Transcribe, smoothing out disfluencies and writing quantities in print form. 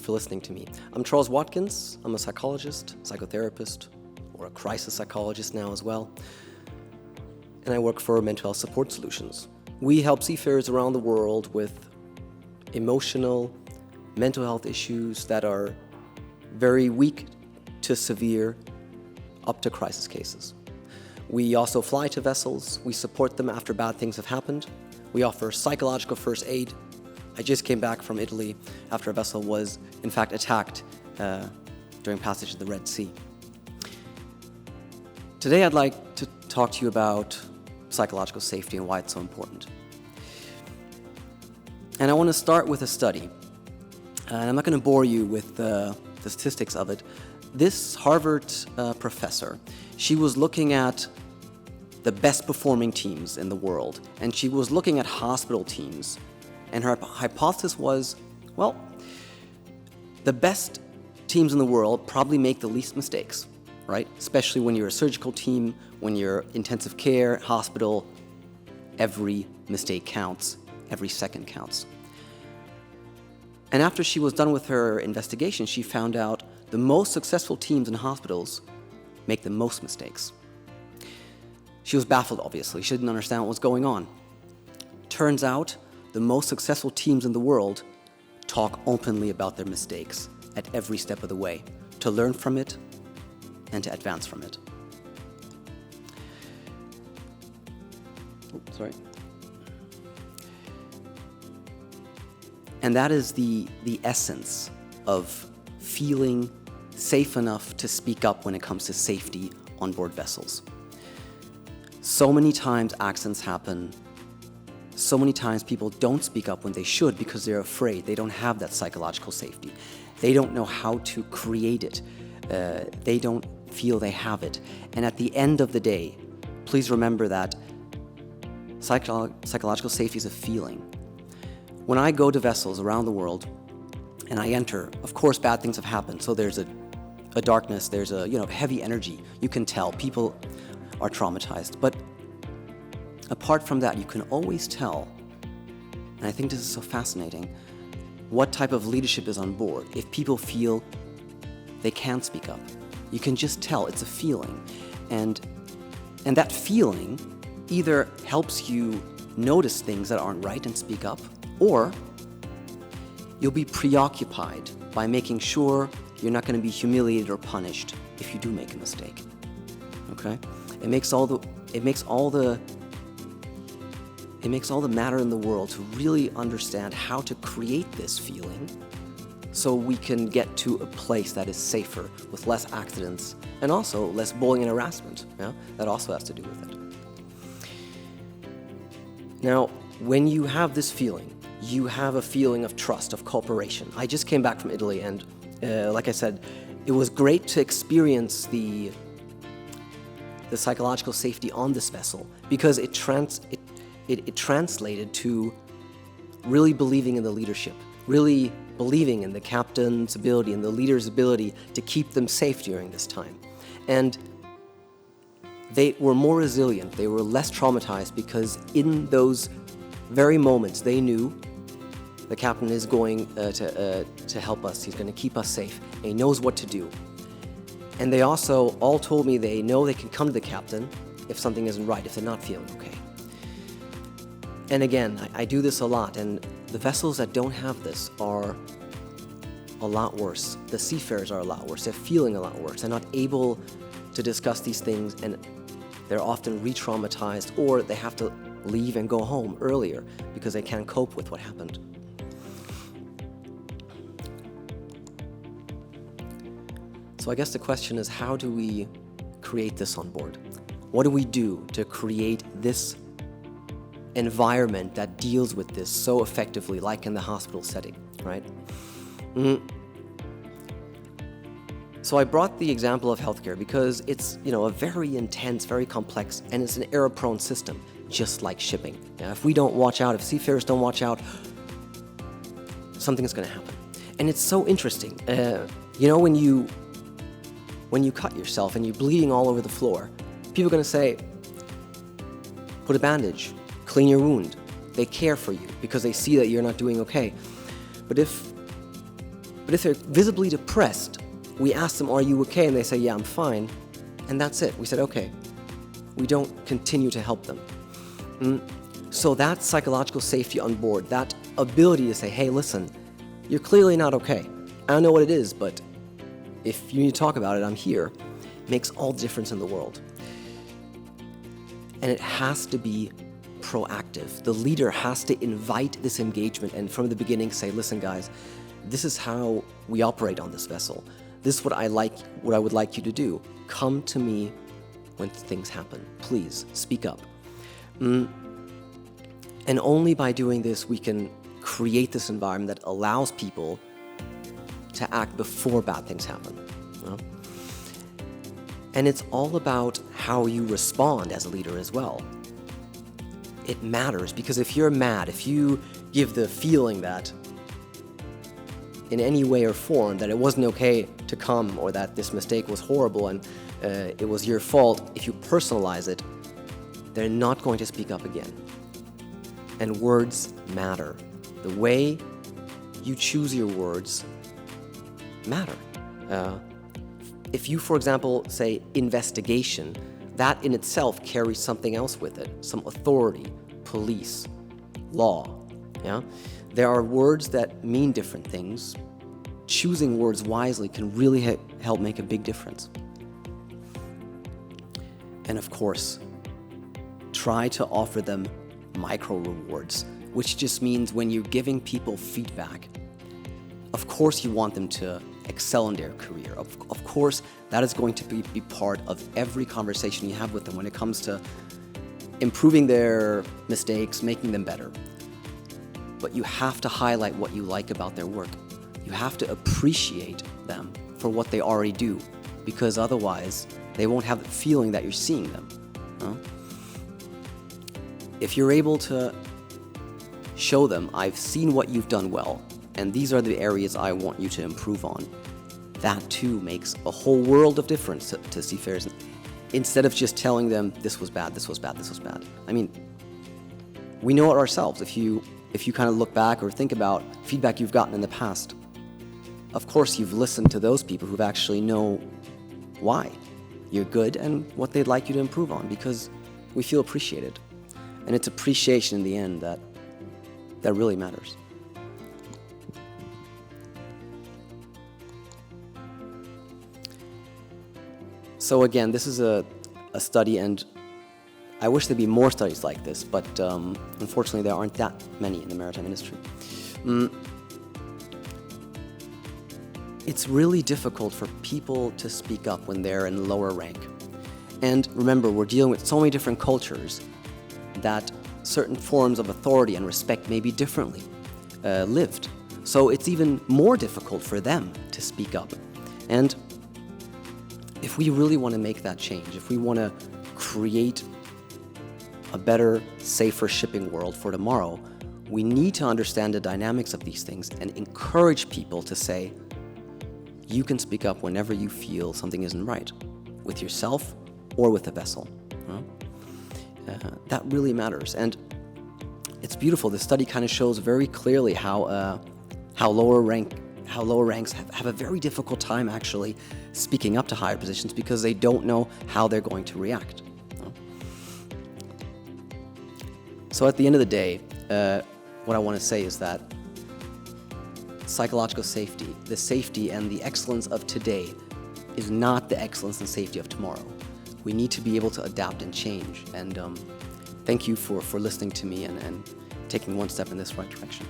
for listening to me. I'm Charles Watkins. I'm a psychologist, psychotherapist, or a crisis psychologist now as well. And I work for Health Support Solutions. We help seafarers around the world with emotional, mental health issues that are very weak to severe, up to crisis cases. We also fly to vessels. We support them after bad things have happened. We offer psychological first aid. I just came back from Italy after a vessel was, in fact, attacked during passage of the Red Sea. Today, I'd like to talk to you about psychological safety and why it's so important. And I want to start with a study. And I'm not going to bore you with the statistics of it. This Harvard professor, she was looking at the best performing teams in the world, and she was looking at hospital teams. And her hypothesis was, well, the best teams in the world probably make the least mistakes, right? Especially when you're a surgical team, when you're intensive care, hospital, every mistake counts, every second counts. And after she was done with her investigation, she found out the most successful teams in hospitals make the most mistakes. She was baffled, obviously. She didn't understand what was going on. Turns out, the most successful teams in the world talk openly about their mistakes at every step of the way, to learn from it and to advance from it. And that is the essence of feeling safe enough to speak up when it comes to safety on board vessels. So many times accidents happen. So many times people don't speak up when they should because they're afraid. They don't have that psychological safety. They don't know how to create it. They don't feel they have it. And at the end of the day, please remember that psychological safety is a feeling. When I go to vessels around the world and I enter, of course bad things have happened. So there's a darkness, there's a heavy energy. You can tell people are traumatized. But apart from that, you can always tell, and I think this is so fascinating, what type of leadership is on board. If people feel they can't speak up, you can just tell. It's a feeling. And that feeling either helps you notice things that aren't right and speak up, or you'll be preoccupied by making sure you're not going to be humiliated or punished if you do make a mistake. Okay? It makes all the matter in the world to really understand how to create this feeling so we can get to a place that is safer with less accidents and also less bullying and harassment. Yeah? That also has to do with it. Now, when you have this feeling, you have a feeling of trust, of cooperation. I just came back from Italy and, like I said, it was great to experience the psychological safety on this vessel because it translated to really believing in the leadership, really believing in the captain's ability and the leader's ability to keep them safe during this time. And they were more resilient, they were less traumatized because in those very moments they knew the captain is going to help us, he's going to keep us safe, and he knows what to do. And they also all told me they know they can come to the captain if something isn't right, if they're not feeling okay. And again, I do this a lot, and the vessels that don't have this are a lot worse. The seafarers are a lot worse. They're feeling a lot worse. They're not able to discuss these things, and they're often re-traumatized, or they have to leave and go home earlier because they can't cope with what happened. So I guess the question is, how do we create this on board? What do we do to create this environment that deals with this so effectively, like in the hospital setting, right? So I brought the example of healthcare because it's, a very intense, very complex, and it's an error-prone system, just like shipping. Now, if we don't watch out, if seafarers don't watch out, something is going to happen. And it's so interesting. When you cut yourself and you're bleeding all over the floor, people are going to say, put a bandage, clean your wound. They care for you because they see that you're not doing okay. But if But if they're visibly depressed, we ask them, are you okay? And they say, yeah, I'm fine. And that's it. We said, okay. We don't continue to help them. So that psychological safety on board, that ability to say, hey, listen, you're clearly not okay. I don't know what it is, but if you need to talk about it, I'm here, makes all the difference in the world. And it has to be proactive. The leader has to invite this engagement and from the beginning say, listen guys, this is how we operate on this vessel. This is what I would like you to do. Come to me when things happen. Please speak up. And only by doing this we can create this environment that allows people to act before bad things happen. You know? And it's all about how you respond as a leader as well. It matters because if you're mad, if you give the feeling that in any way or form that it wasn't okay to come or that this mistake was horrible and it was your fault, if you personalize it, they're not going to speak up again. And words matter. The way you choose your words matter. If you, for example, say investigation, that in itself carries something else with it, some authority, police, law. Yeah? There are words that mean different things. Choosing words wisely can really help make a big difference. And of course, try to offer them micro rewards, which just means when you're giving people feedback, of course you want them to excel in their career. Of course, that is going to be part of every conversation you have with them when it comes to improving their mistakes, making them better. But you have to highlight what you like about their work. You have to appreciate them for what they already do, because otherwise they won't have the feeling that you're seeing them. If you're able to show them, I've seen what you've done well, and these are the areas I want you to improve on, that too makes a whole world of difference to seafarers. Instead of just telling them, this was bad, this was bad, this was bad. I mean, we know it ourselves. If you kind of look back or think about feedback you've gotten in the past, of course you've listened to those people who actually know why you're good and what they'd like you to improve on, because we feel appreciated. And it's appreciation in the end that really matters. So again, this is a study, and I wish there'd be more studies like this, but unfortunately there aren't that many in the maritime industry. It's really difficult for people to speak up when they're in lower rank. And remember, we're dealing with so many different cultures that certain forms of authority and respect may be differently lived. So it's even more difficult for them to speak up. And if we really want to make that change, if we want to create a better, safer shipping world for tomorrow, we need to understand the dynamics of these things and encourage people to say, you can speak up whenever you feel something isn't right, with yourself or with the vessel. That really matters. And it's beautiful. The study kind of shows very clearly how lower ranks have a very difficult time actually speaking up to higher positions because they don't know how they're going to react. So at the end of the day, what I want to say is that psychological safety, the safety and the excellence of today is not the excellence and safety of tomorrow. We need to be able to adapt and change. And thank you for listening to me and taking one step in this right direction.